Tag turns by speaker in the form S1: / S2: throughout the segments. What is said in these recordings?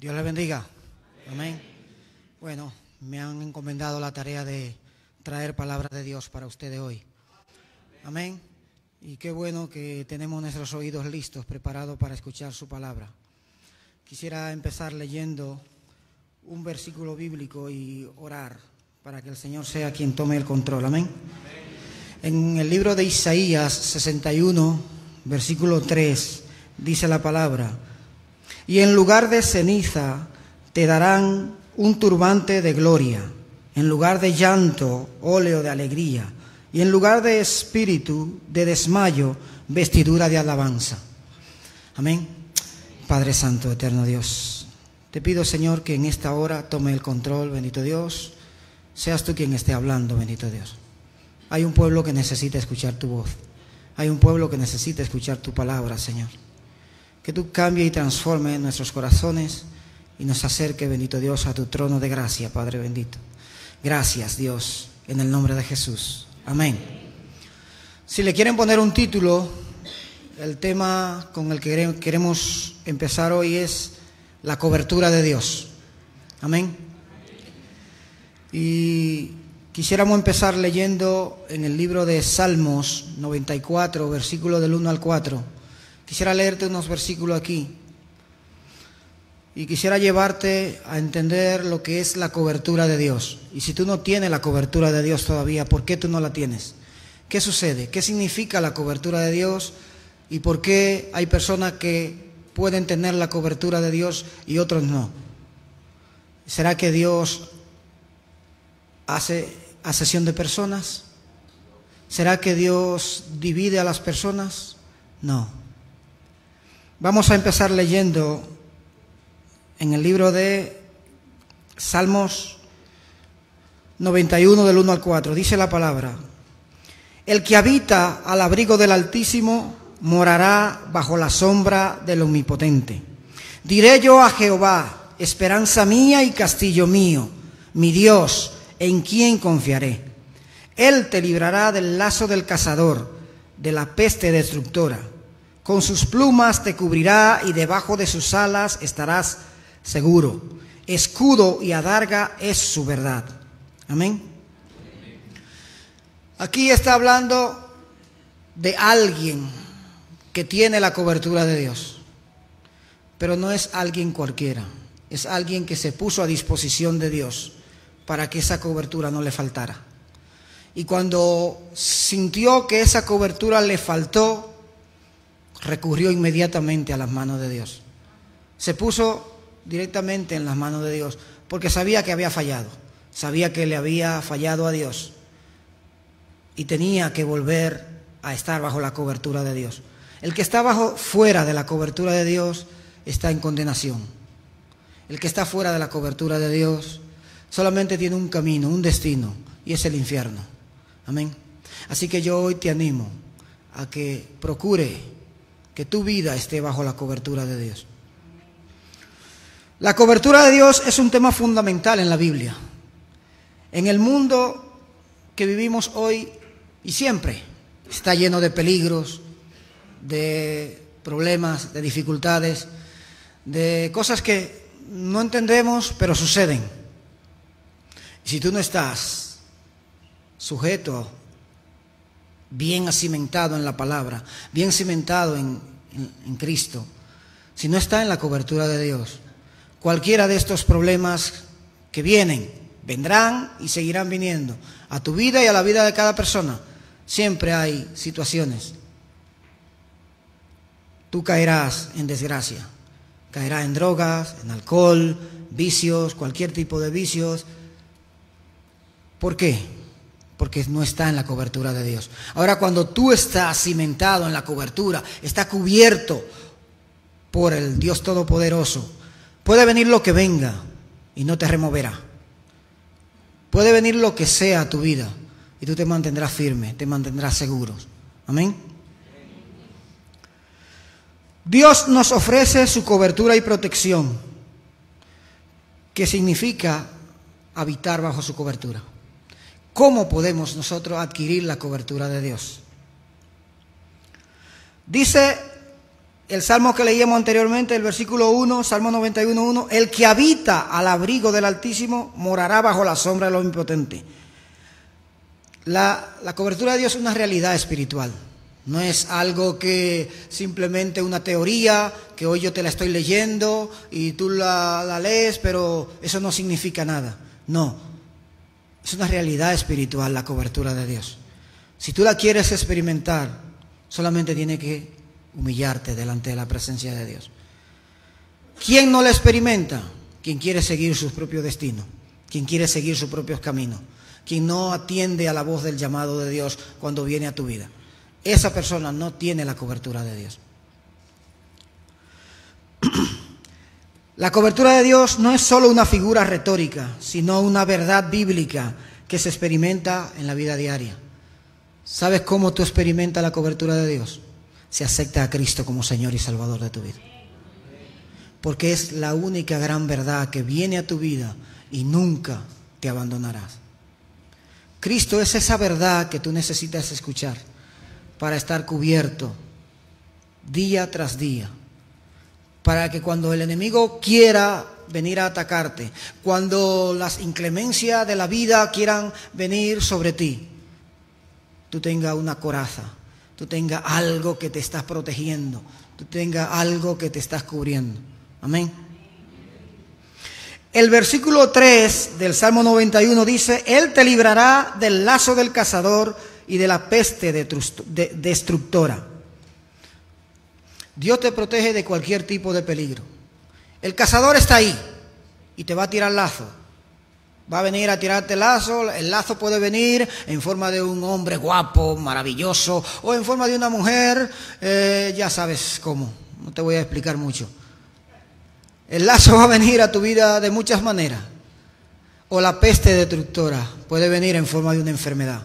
S1: Dios le bendiga. Amén. Bueno, me han encomendado la tarea de traer palabra de Dios para ustedes hoy. Amén. Y qué bueno que tenemos nuestros oídos listos, preparados para escuchar su palabra. Quisiera empezar leyendo un versículo bíblico y orar para que el Señor sea quien tome el control. Amén. En el libro de Isaías 61, versículo 3, dice la palabra: y en lugar de ceniza te darán un turbante de gloria, en lugar de llanto, óleo de alegría, y en lugar de espíritu de desmayo, vestidura de alabanza. Amén. Padre Santo, eterno Dios, te pido, Señor, que en esta hora tome el control, bendito Dios. Seas tú quien esté hablando, bendito Dios. Hay un pueblo que necesita escuchar tu voz. Hay un pueblo que necesita escuchar tu palabra, Señor. Que tú cambies y transformes nuestros corazones y nos acerque, bendito Dios, a tu trono de gracia, Padre bendito. Gracias, Dios, en el nombre de Jesús. Amén. Si le quieren poner un título, el tema con el que queremos empezar hoy es la cobertura de Dios. Amén. Y quisiéramos empezar leyendo en el libro de Salmos 94, versículo del 1 al 4. Quisiera leerte unos versículos aquí y quisiera llevarte a entender lo que es la cobertura de Dios. Y si tú no tienes la cobertura de Dios todavía, ¿por qué tú no la tienes? ¿Qué sucede? ¿Qué significa la cobertura de Dios? ¿Y por qué hay personas que pueden tener la cobertura de Dios y otros no? ¿Será que Dios hace acepción de personas? ¿Será que Dios divide a las personas? No. Vamos a empezar leyendo en el libro de Salmos 91 del 1 al 4. Dice la palabra: el que habita al abrigo del Altísimo morará bajo la sombra del Omnipotente. Diré yo a Jehová, esperanza mía y castillo mío, mi Dios, en quien confiaré. Él te librará del lazo del cazador, de la peste destructora. Con sus plumas te cubrirá y debajo de sus alas estarás seguro. Escudo y adarga es su verdad. Amén. Aquí está hablando de alguien que tiene la cobertura de Dios, pero no es alguien cualquiera, es alguien que se puso a disposición de Dios para que esa cobertura no le faltara. Y cuando sintió que esa cobertura le faltó, recurrió inmediatamente a las manos de Dios. Se puso directamente en las manos de Dios porque sabía que había fallado, sabía que le había fallado a Dios y tenía que volver a estar bajo la cobertura de Dios. El que está fuera de la cobertura de Dios está en condenación. El que está fuera de la cobertura de Dios solamente tiene un camino, un destino, y es el infierno. Amén. Así que yo hoy te animo a que procure que tu vida esté bajo la cobertura de Dios. La cobertura de Dios es un tema fundamental en la Biblia. En el mundo que vivimos hoy y siempre está lleno de peligros, de problemas, de dificultades, de cosas que no entendemos, pero suceden. Y si tú no estás sujeto, bien cimentado en la palabra, bien cimentado en Cristo, si no está en la cobertura de Dios, cualquiera de estos problemas que vienen, vendrán y seguirán viniendo a tu vida y a la vida de cada persona. Siempre hay situaciones. Tú caerás en desgracia, caerás en drogas, en alcohol, vicios, cualquier tipo de vicios. ¿Por qué? Porque no está en la cobertura de Dios. Ahora, cuando tú estás cimentado en la cobertura, está cubierto por el Dios Todopoderoso, puede venir lo que venga y no te removerá. Puede venir lo que sea a tu vida y tú te mantendrás firme, te mantendrás seguro. Amén. Dios nos ofrece su cobertura y protección, que significa habitar bajo su cobertura. ¿Cómo podemos nosotros adquirir la cobertura de Dios? Dice el salmo que leíamos anteriormente, el versículo 1, Salmo 91:1, el que habita al abrigo del Altísimo morará bajo la sombra del Omnipotente. La cobertura de Dios es una realidad espiritual. No es algo que simplemente una teoría, que hoy yo te la estoy leyendo y tú la lees, pero eso no significa nada. No, es una realidad espiritual la cobertura de Dios. Si tú la quieres experimentar, solamente tienes que humillarte delante de la presencia de Dios. ¿Quién no la experimenta? Quien quiere seguir su propio destino, quien quiere seguir sus propios caminos, quien no atiende a la voz del llamado de Dios cuando viene a tu vida. Esa persona no tiene la cobertura de Dios. La cobertura de Dios no es solo una figura retórica, sino una verdad bíblica que se experimenta en la vida diaria. ¿Sabes cómo tú experimentas la cobertura de Dios? Se acepta a Cristo como Señor y Salvador de tu vida. Porque es la única gran verdad que viene a tu vida y nunca te abandonarás. Cristo es esa verdad que tú necesitas escuchar para estar cubierto día tras día, para que cuando el enemigo quiera venir a atacarte, cuando las inclemencias de la vida quieran venir sobre ti, tú tengas una coraza, tú tengas algo que te estás protegiendo, tú tengas algo que te estás cubriendo. Amén. El versículo 3 del Salmo 91 dice: Él te librará del lazo del cazador y de la peste destructora. Dios te protege de cualquier tipo de peligro. El cazador está ahí y te va a tirar lazo. Va a venir a tirarte lazo. El lazo puede venir en forma de un hombre guapo, maravilloso, o en forma de una mujer, ya sabes cómo. No te voy a explicar mucho. El lazo va a venir a tu vida de muchas maneras. O la peste destructora puede venir en forma de una enfermedad,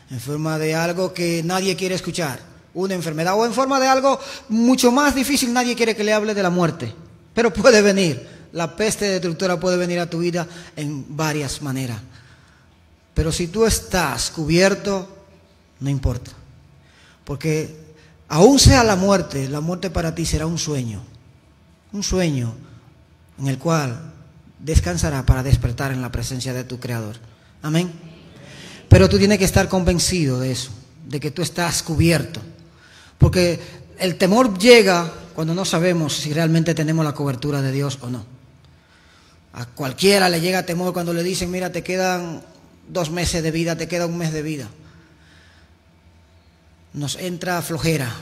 S1: en forma de algo que nadie quiere escuchar, una enfermedad, o en forma de algo mucho más difícil. Nadie quiere que le hable de la muerte, pero puede venir. La peste destructora puede venir a tu vida en varias maneras. Pero si tú estás cubierto, no importa. Porque aún sea la muerte para ti será un sueño en el cual descansará para despertar en la presencia de tu Creador. Amén. Pero tú tienes que estar convencido de eso, de que tú estás cubierto. Porque el temor llega cuando no sabemos si realmente tenemos la cobertura de Dios o no. A cualquiera le llega temor cuando le dicen: mira, te quedan 2 meses de vida, te queda 1 mes de vida. Nos entra flojera.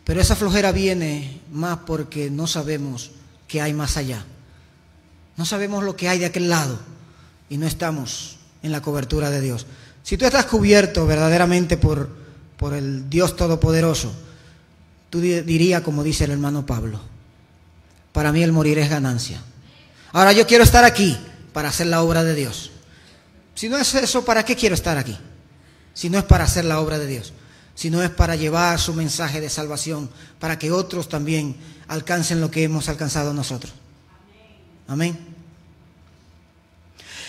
S1: Pero esa flojera viene más porque no sabemos qué hay más allá. No sabemos lo que hay de aquel lado y no estamos en la cobertura de Dios. Si tú estás cubierto verdaderamente por el Dios Todopoderoso, tú dirías como dice el hermano Pablo: para mí el morir es ganancia. Ahora yo quiero estar aquí para hacer la obra de Dios. Si no es eso, ¿para qué quiero estar aquí? Si no es para hacer la obra de Dios, si no es para llevar su mensaje de salvación, para que otros también alcancen lo que hemos alcanzado nosotros. Amén.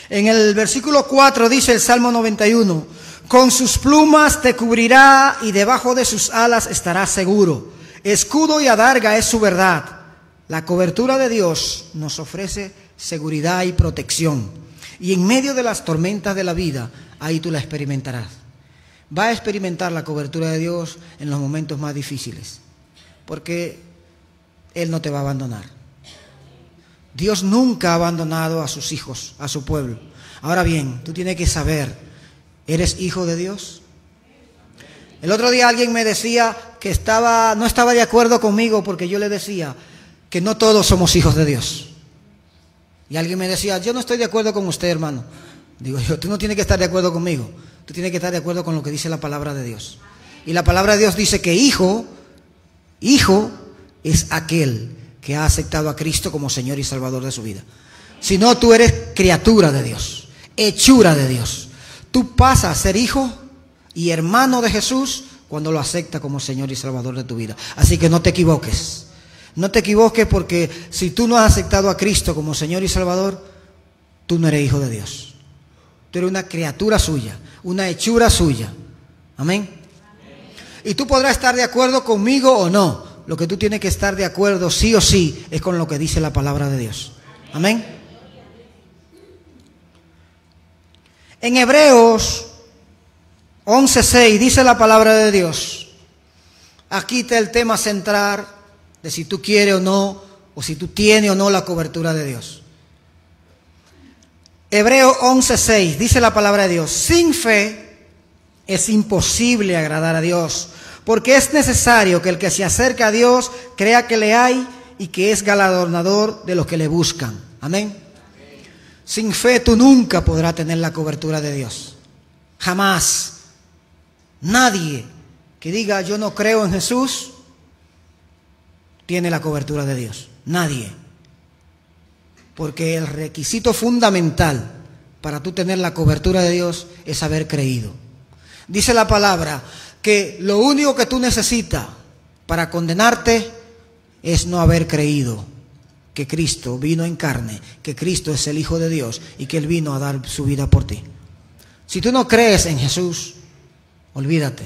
S1: En el versículo 4 dice el Salmo 91: con sus plumas te cubrirá y debajo de sus alas estarás seguro. Escudo y adarga es su verdad. La cobertura de Dios nos ofrece seguridad y protección. Y en medio de las tormentas de la vida, ahí tú la experimentarás. Va a experimentar la cobertura de Dios en los momentos más difíciles, porque Él no te va a abandonar. Dios nunca ha abandonado a sus hijos, a su pueblo. Ahora bien, tú tienes que saber: ¿eres hijo de Dios? El otro día alguien me decía que no estaba de acuerdo conmigo porque yo le decía que no todos somos hijos de Dios. Y alguien me decía: yo no estoy de acuerdo con usted, hermano. Digo yo: tú no tienes que estar de acuerdo conmigo. Tú tienes que estar de acuerdo con lo que dice la palabra de Dios. Y la palabra de Dios dice que hijo es aquel que ha aceptado a Cristo como Señor y Salvador de su vida. Si no, tú eres criatura de Dios, hechura de Dios. Tú pasas a ser hijo y hermano de Jesús cuando lo aceptas como Señor y Salvador de tu vida. Así que no te equivoques. No te equivoques, porque si tú no has aceptado a Cristo como Señor y Salvador, tú no eres hijo de Dios. Tú eres una criatura suya, una hechura suya. Amén. Y tú podrás estar de acuerdo conmigo o no, lo que tú tienes que estar de acuerdo sí o sí es con lo que dice la palabra de Dios. Amén. En Hebreos 11:6 dice la palabra de Dios. Aquí está el tema central de si tú quieres o no, o si tú tienes o no la cobertura de Dios. Hebreos 11:6 dice la palabra de Dios: sin fe es imposible agradar a Dios, porque es necesario que el que se acerca a Dios crea que le hay y que es galardonador de los que le buscan. Amén. Sin fe tú nunca podrás tener la cobertura de Dios. Jamás. Nadie que diga yo no creo en Jesús tiene la cobertura de Dios. Nadie. Porque el requisito fundamental para tú tener la cobertura de Dios es haber creído. Dice la palabra que lo único que tú necesitas para condenarte es no haber creído que Cristo vino en carne, que Cristo es el Hijo de Dios y que Él vino a dar su vida por ti. Si tú no crees en Jesús, olvídate,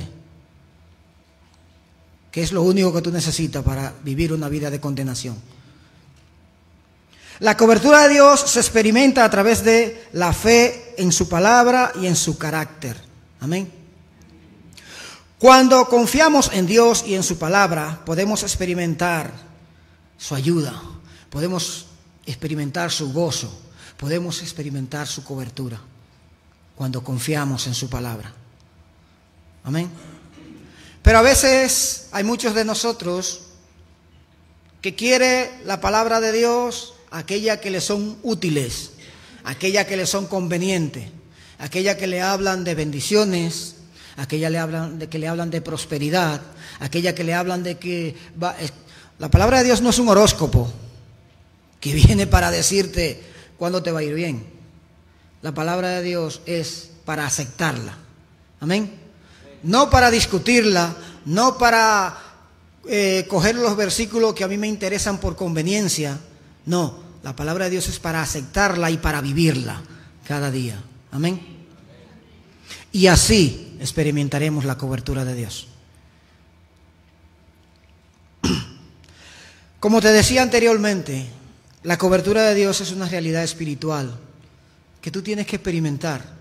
S1: que es lo único que tú necesitas para vivir una vida de condenación. La cobertura de Dios se experimenta a través de la fe en su palabra y en su carácter. Amén. Cuando confiamos en Dios y en su palabra, podemos experimentar su ayuda, podemos experimentar su gozo, podemos experimentar su cobertura cuando confiamos en su palabra. Amén. Pero a veces hay muchos de nosotros que quiere la palabra de Dios, aquella que le son útiles, aquella que le son convenientes, aquella que le hablan de bendiciones, aquella que le hablan de prosperidad, aquella que le hablan de que la palabra de Dios no es un horóscopo que viene para decirte cuándo te va a ir bien. La palabra de Dios es para aceptarla. Amén. No para discutirla, no para coger los versículos que a mí me interesan por conveniencia. No, la palabra de Dios es para aceptarla y para vivirla cada día. Amén. Y así experimentaremos la cobertura de Dios. Como te decía anteriormente, la cobertura de Dios es una realidad espiritual que tú tienes que experimentar.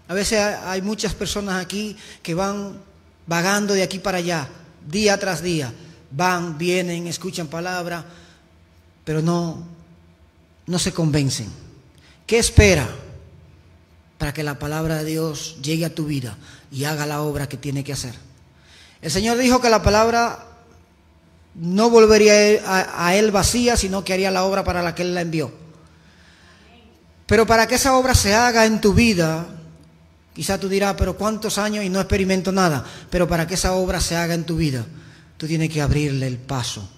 S1: A veces hay muchas personas aquí que van vagando de aquí para allá, día tras día. Van, vienen, escuchan palabra, pero no se convencen. ¿Qué espera para que la palabra de Dios llegue a tu vida y haga la obra que tiene que hacer? El Señor dijo que la palabra no volvería a Él vacía, sino que haría la obra para la que Él la envió. Pero para que esa obra se haga en tu vida, quizá tú dirás, pero ¿cuántos años y no experimento nada? Pero para que esa obra se haga en tu vida, tú tienes que abrirle el paso.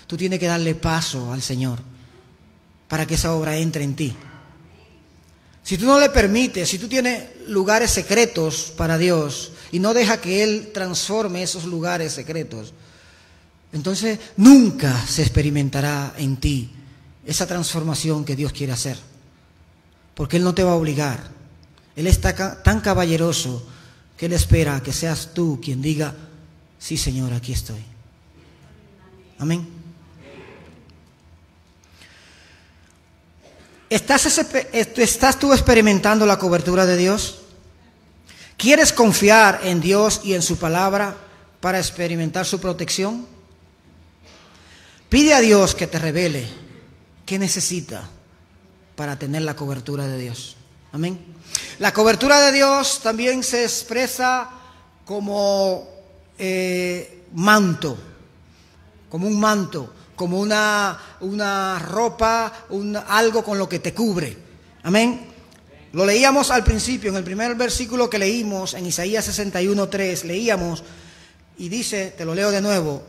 S1: Tú tienes que darle paso al Señor para que esa obra entre en ti. Si tú no le permites, si tú tienes lugares secretos para Dios y no deja que Él transforme esos lugares secretos, entonces nunca se experimentará en ti esa transformación que Dios quiere hacer. Porque Él no te va a obligar. Él está tan caballeroso que Él espera que seas tú quien diga, sí Señor, aquí estoy. Amén. ¿Estás tú experimentando la cobertura de Dios? ¿Quieres confiar en Dios y en su palabra para experimentar su protección? Pide a Dios que te revele qué necesita para tener la cobertura de Dios. Amén. La cobertura de Dios también se expresa como manto, como un manto, como una ropa, algo con lo que te cubre. Amén. Lo leíamos al principio, en el primer versículo que leímos, en Isaías 61:3, leíamos, y dice, te lo leo de nuevo,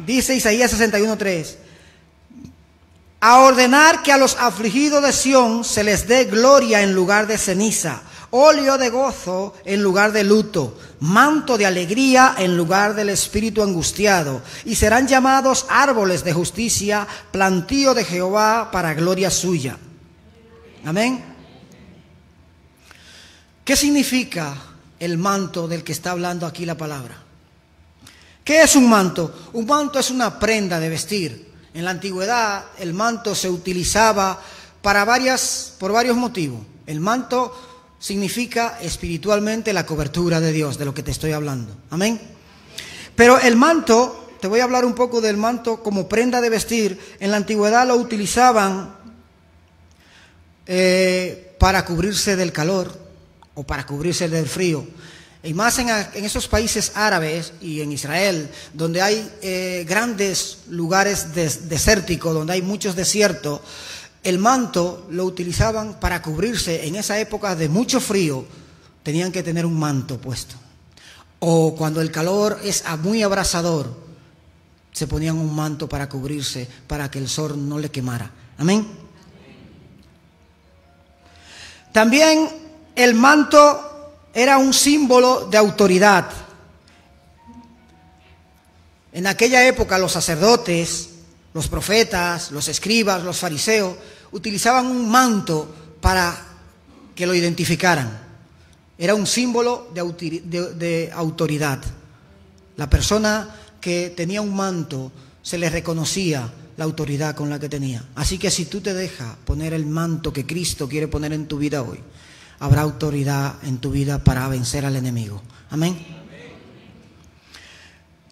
S1: dice Isaías 61:3, a ordenar que a los afligidos de Sión se les dé gloria en lugar de ceniza, óleo de gozo en lugar de luto, manto de alegría en lugar del espíritu angustiado, y serán llamados árboles de justicia, plantío de Jehová para gloria suya. Amén. ¿Qué significa el manto del que está hablando aquí la palabra? ¿Qué es un manto? Un manto es una prenda de vestir. En la antigüedad el manto se utilizaba por varios motivos. El manto significa espiritualmente la cobertura de Dios, de lo que te estoy hablando. Amén. Pero el manto, te voy a hablar un poco del manto como prenda de vestir. En la antigüedad lo utilizaban para cubrirse del calor o para cubrirse del frío. Y más en esos países árabes y en Israel, donde hay grandes lugares desérticos, donde hay muchos desiertos, el manto lo utilizaban para cubrirse. En esa época de mucho frío, tenían que tener un manto puesto. O cuando el calor es muy abrasador, se ponían un manto para cubrirse, para que el sol no le quemara. Amén. También el manto era un símbolo de autoridad. En aquella época los sacerdotes, los profetas, los escribas, los fariseos utilizaban un manto para que lo identificaran. Era un símbolo de autoridad. La persona que tenía un manto se le reconocía la autoridad con la que tenía. Así que si tú te dejas poner el manto que Cristo quiere poner en tu vida hoy, habrá autoridad en tu vida para vencer al enemigo. Amén.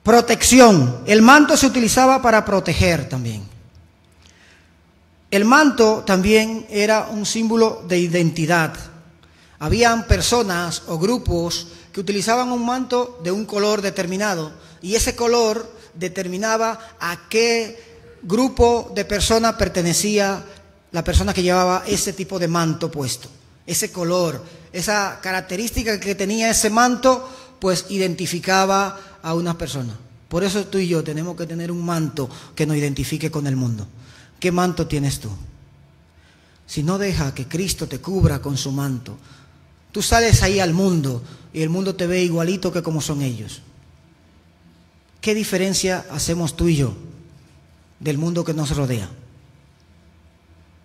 S1: Protección. El manto se utilizaba para proteger también. El manto también era un símbolo de identidad. Habían personas o grupos que utilizaban un manto de un color determinado y ese color determinaba a qué grupo de personas pertenecía la persona que llevaba ese tipo de manto puesto. Ese color, esa característica que tenía ese manto, pues identificaba a una persona. Por eso tú y yo tenemos que tener un manto que nos identifique con el mundo. ¿Qué manto tienes tú? Si no deja que Cristo te cubra con su manto, tú sales ahí al mundo y el mundo te ve igualito que como son ellos. ¿Qué diferencia hacemos tú y yo del mundo que nos rodea?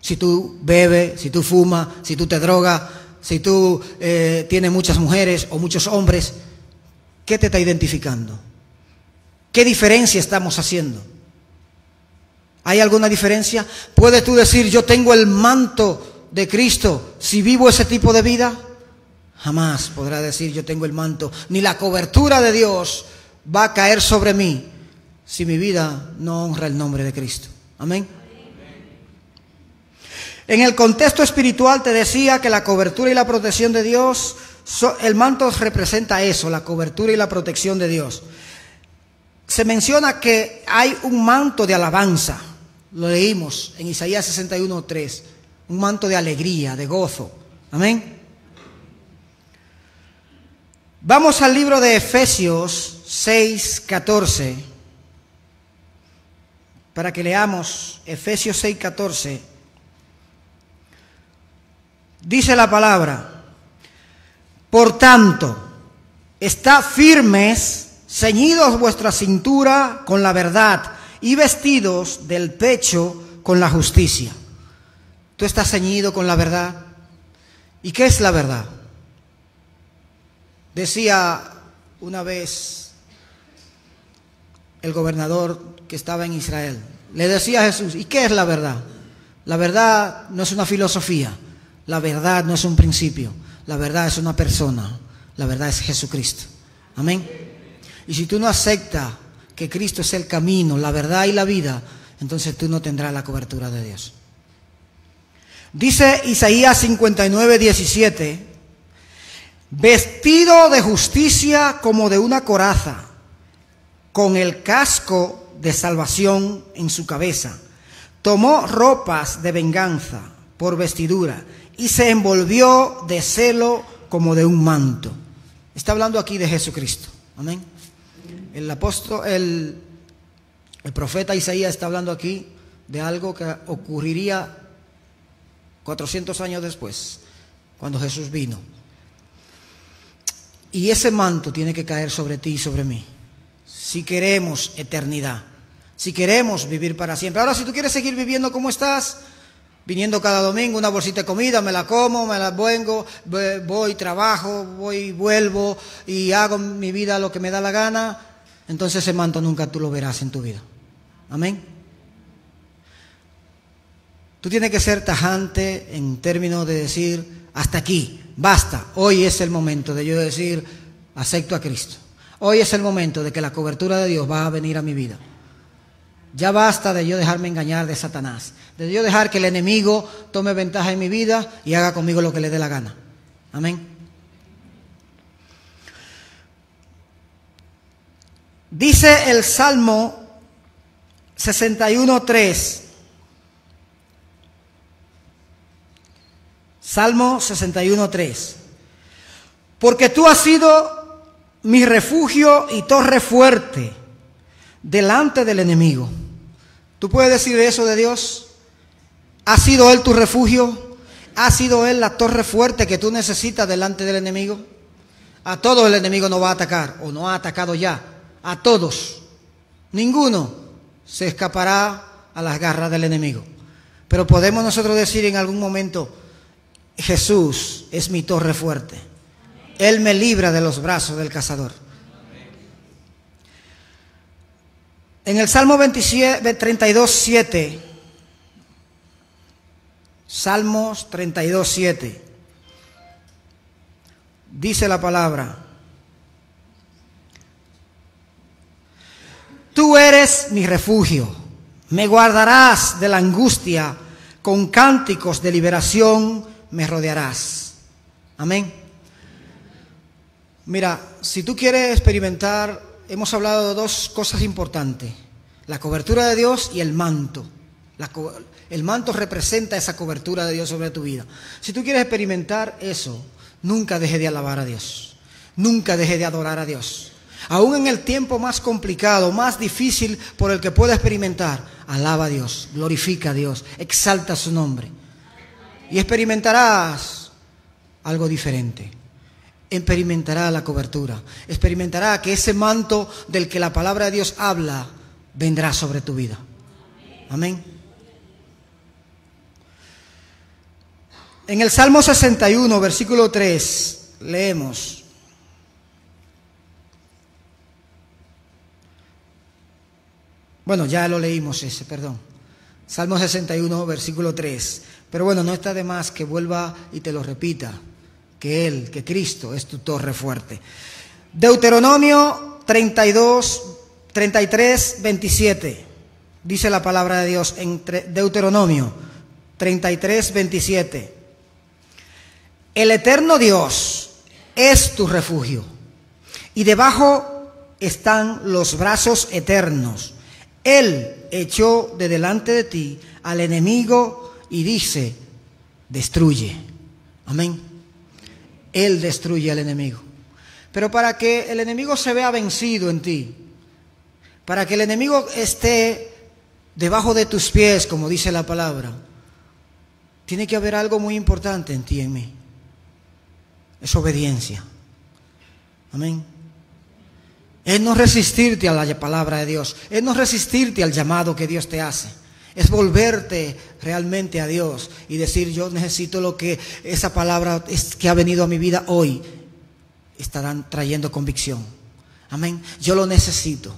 S1: Si tú bebes, si tú fumas, si tú te drogas, si tú tienes muchas mujeres o muchos hombres, ¿qué te está identificando? ¿Qué diferencia estamos haciendo? ¿Hay alguna diferencia? ¿Puedes tú decir, yo tengo el manto de Cristo si vivo ese tipo de vida? Jamás podrá decir, yo tengo el manto, ni la cobertura de Dios va a caer sobre mí si mi vida no honra el nombre de Cristo. Amén. En el contexto espiritual te decía que la cobertura y la protección de Dios, el manto representa eso, la cobertura y la protección de Dios. Se menciona que hay un manto de alabanza, lo leímos en Isaías 61:3, un manto de alegría, de gozo. Amén. Vamos al libro de Efesios 6:14, para que leamos Efesios 6:14. Dice la palabra: por tanto, estad firmes, ceñidos vuestra cintura con la verdad y vestidos del pecho con la justicia. ¿Tú estás ceñido con la verdad? ¿Y qué es la verdad? Decía una vez el gobernador que estaba en Israel, le decía a Jesús, ¿y qué es la verdad? La verdad no es una filosofía. La verdad no es un principio, la verdad es una persona, la verdad es Jesucristo. Amén. Y si tú no aceptas que Cristo es el camino, la verdad y la vida, entonces tú no tendrás la cobertura de Dios. Dice Isaías 59:17, vestido de justicia como de una coraza, con el casco de salvación en su cabeza, tomó ropas de venganza por vestidura y se envolvió de celo como de un manto. Está hablando aquí de Jesucristo. Amén. El profeta Isaías está hablando aquí de algo que ocurriría 400 años después, cuando Jesús vino. Y ese manto tiene que caer sobre ti y sobre mí, si queremos eternidad, si queremos vivir para siempre. Ahora, si tú quieres seguir viviendo como estás, viniendo cada domingo, una bolsita de comida, me la como, me la vengo, voy, trabajo, voy, vuelvo y hago mi vida lo que me da la gana, entonces ese manto nunca tú lo verás en tu vida. Amén. Tú tienes que ser tajante en términos de decir, hasta aquí, basta. Hoy es el momento de yo decir, acepto a Cristo. Hoy es el momento de que la cobertura de Dios va a venir a mi vida. Ya basta de yo dejarme engañar de Satanás, de yo dejar que el enemigo tome ventaja en mi vida y haga conmigo lo que le dé la gana. Amén. Dice el Salmo 61:3. Salmo 61:3. Porque tú has sido mi refugio y torre fuerte delante del enemigo. ¿Tú puedes decir eso de Dios? ¿Ha sido Él tu refugio? ¿Ha sido Él la torre fuerte que tú necesitas delante del enemigo? A todos el enemigo no va a atacar, o no ha atacado ya. A todos. Ninguno se escapará a las garras del enemigo. Pero podemos nosotros decir en algún momento, Jesús es mi torre fuerte. Él me libra de los brazos del cazador. En el Salmo 32:7, Salmos 32:7, dice la palabra: Tú eres mi refugio, me guardarás de la angustia, con cánticos de liberación me rodearás. Amén. Mira, si tú quieres experimentar, hemos hablado de dos cosas importantes: la cobertura de Dios y el manto. El manto representa esa cobertura de Dios sobre tu vida. Si tú quieres experimentar eso, nunca dejes de alabar a Dios, nunca dejes de adorar a Dios. Aún en el tiempo más complicado, más difícil por el que pueda experimentar, alaba a Dios, glorifica a Dios, exalta su nombre. Y experimentarás algo diferente. Experimentará la cobertura, experimentará que ese manto del que la palabra de Dios habla vendrá sobre tu vida. Amén. En el Salmo 61, versículo 3, leemos: Bueno, ya lo leímos ese, perdón. Salmo 61, versículo 3. Pero bueno, no está de más que vuelva y te lo repita, que Él, que Cristo es tu torre fuerte. Deuteronomio 33, 27. Dice la palabra de Dios en Deuteronomio 33, 27. El eterno Dios es tu refugio, y debajo están los brazos eternos. Él echó de delante de ti al enemigo y dice, destruye. Amén. Él destruye al enemigo. Pero para que el enemigo se vea vencido en ti, para que el enemigo esté debajo de tus pies, como dice la palabra, tiene que haber algo muy importante en ti y en mí. Es obediencia. Amén. Es no resistirte a la palabra de Dios, es no resistirte al llamado que Dios te hace, es volverte realmente a Dios y decir, yo necesito lo que esa palabra que ha venido a mi vida hoy estarán trayendo convicción. Amén. Yo lo necesito.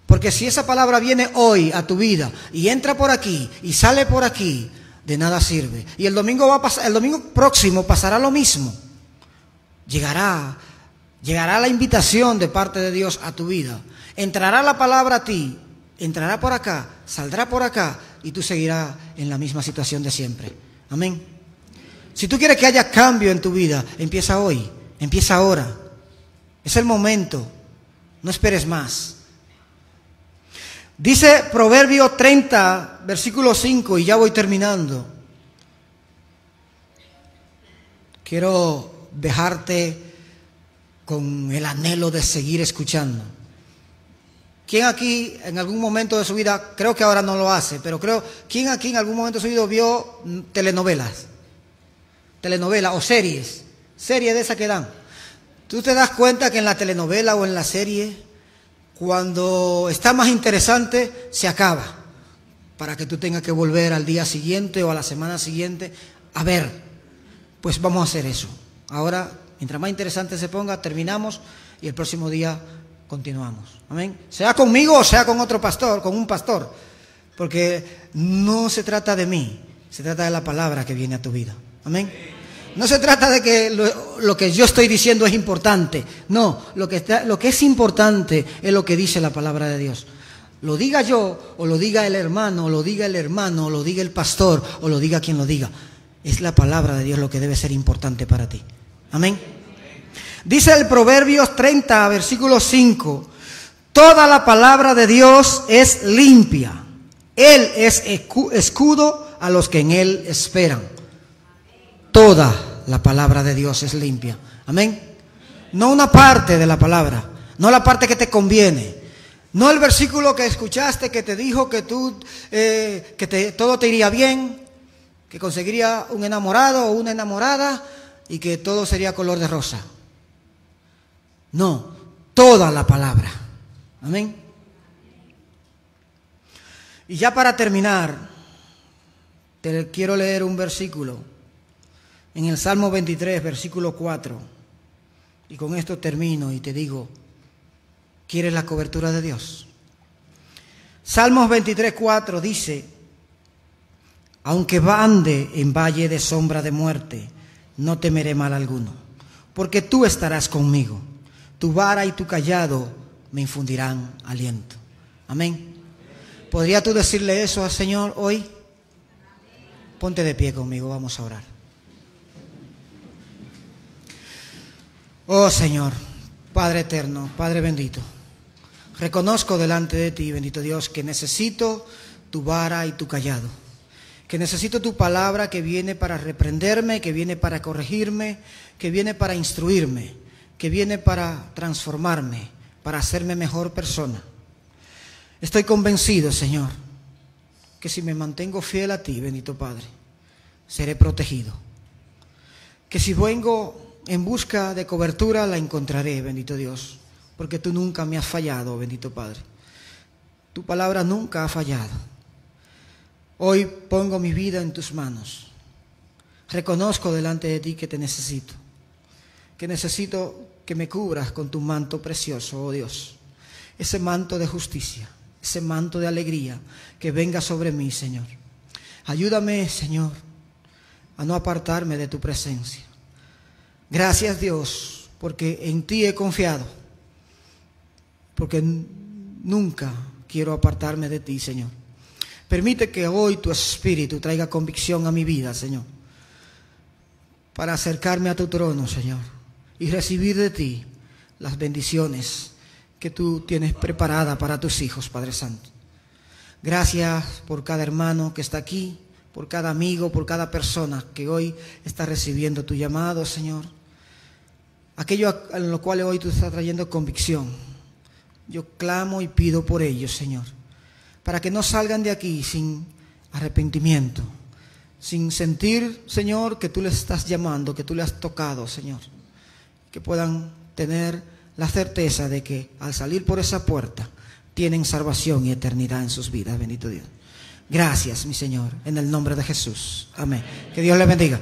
S1: Porque si esa palabra viene hoy a tu vida y entra por aquí y sale por aquí, de nada sirve. Y el domingo próximo pasará lo mismo. Llegará la invitación de parte de Dios a tu vida. Entrará la palabra a ti, entrará por acá, saldrá por acá y tú seguirás en la misma situación de siempre. Amén. Si tú quieres que haya cambio en tu vida, empieza hoy, empieza ahora. Es el momento, no esperes más. Dice Proverbio 30, versículo 5, y ya voy terminando. Quiero dejarte con el anhelo de seguir escuchando. ¿Quién aquí en algún momento de su vida, creo que ahora no lo hace, pero ¿quién aquí en algún momento de su vida vio telenovelas o series de esas que dan? Tú te das cuenta que en la telenovela o en la serie, cuando está más interesante, se acaba, para que tú tengas que volver al día siguiente o a la semana siguiente a ver. Pues vamos a hacer eso. Ahora, mientras más interesante se ponga, terminamos y el próximo día continuamos. Amén. Sea conmigo o sea con otro pastor, con un pastor. Porque no se trata de mí, se trata de la palabra que viene a tu vida. Amén. No se trata de que lo que yo estoy diciendo es importante. No, lo que es importante es lo que dice la palabra de Dios. Lo diga yo, o lo diga el hermano, o lo diga el pastor, o lo diga quien lo diga. Es la palabra de Dios lo que debe ser importante para ti. Amén. Dice el Proverbios 30, versículo 5. Toda la palabra de Dios es limpia. Él es escudo a los que en Él esperan. Toda la palabra de Dios es limpia. Amén. No una parte de la palabra, no la parte que te conviene. No el versículo que escuchaste que te dijo que todo te iría bien, que conseguiría un enamorado o una enamorada y que todo sería color de rosa. No, toda la palabra. Amén. Y ya para terminar, te quiero leer un versículo en el Salmo 23, versículo 4. Y con esto termino y te digo, ¿quieres la cobertura de Dios? Salmos 23, 4 dice: aunque ande en valle de sombra de muerte, no temeré mal alguno, porque tú estarás conmigo. Tu vara y tu cayado me infundirán aliento. Amén. ¿Podría tú decirle eso al Señor hoy? Ponte de pie conmigo, vamos a orar. Oh Señor, Padre eterno, Padre bendito, reconozco delante de ti, bendito Dios, que necesito tu vara y tu cayado, que necesito tu palabra que viene para reprenderme, que viene para corregirme, que viene para instruirme, que viene para transformarme, para hacerme mejor persona. Estoy convencido, Señor, que si me mantengo fiel a ti, bendito Padre, seré protegido. Que si vengo en busca de cobertura, la encontraré, bendito Dios, porque tú nunca me has fallado, bendito Padre. Tu palabra nunca ha fallado. Hoy pongo mi vida en tus manos. Reconozco delante de ti que te necesito, que necesito que me cubras con tu manto precioso, oh Dios, ese manto de justicia, ese manto de alegría que venga sobre mí, Señor. Ayúdame, Señor, a no apartarme de tu presencia. Gracias, Dios, porque en ti he confiado, porque nunca quiero apartarme de ti, Señor. Permite que hoy tu Espíritu traiga convicción a mi vida, Señor, para acercarme a tu trono, Señor, y recibir de ti las bendiciones que tú tienes preparada para tus hijos, Padre Santo. Gracias por cada hermano que está aquí, por cada amigo, por cada persona que hoy está recibiendo tu llamado, Señor. Aquello en lo cual hoy tú estás trayendo convicción. Yo clamo y pido por ellos, Señor, para que no salgan de aquí sin arrepentimiento, sin sentir, Señor, que tú les estás llamando, que tú les has tocado, Señor. Que puedan tener la certeza de que al salir por esa puerta tienen salvación y eternidad en sus vidas, bendito Dios. Gracias, mi Señor, en el nombre de Jesús. Amén. Que Dios les bendiga.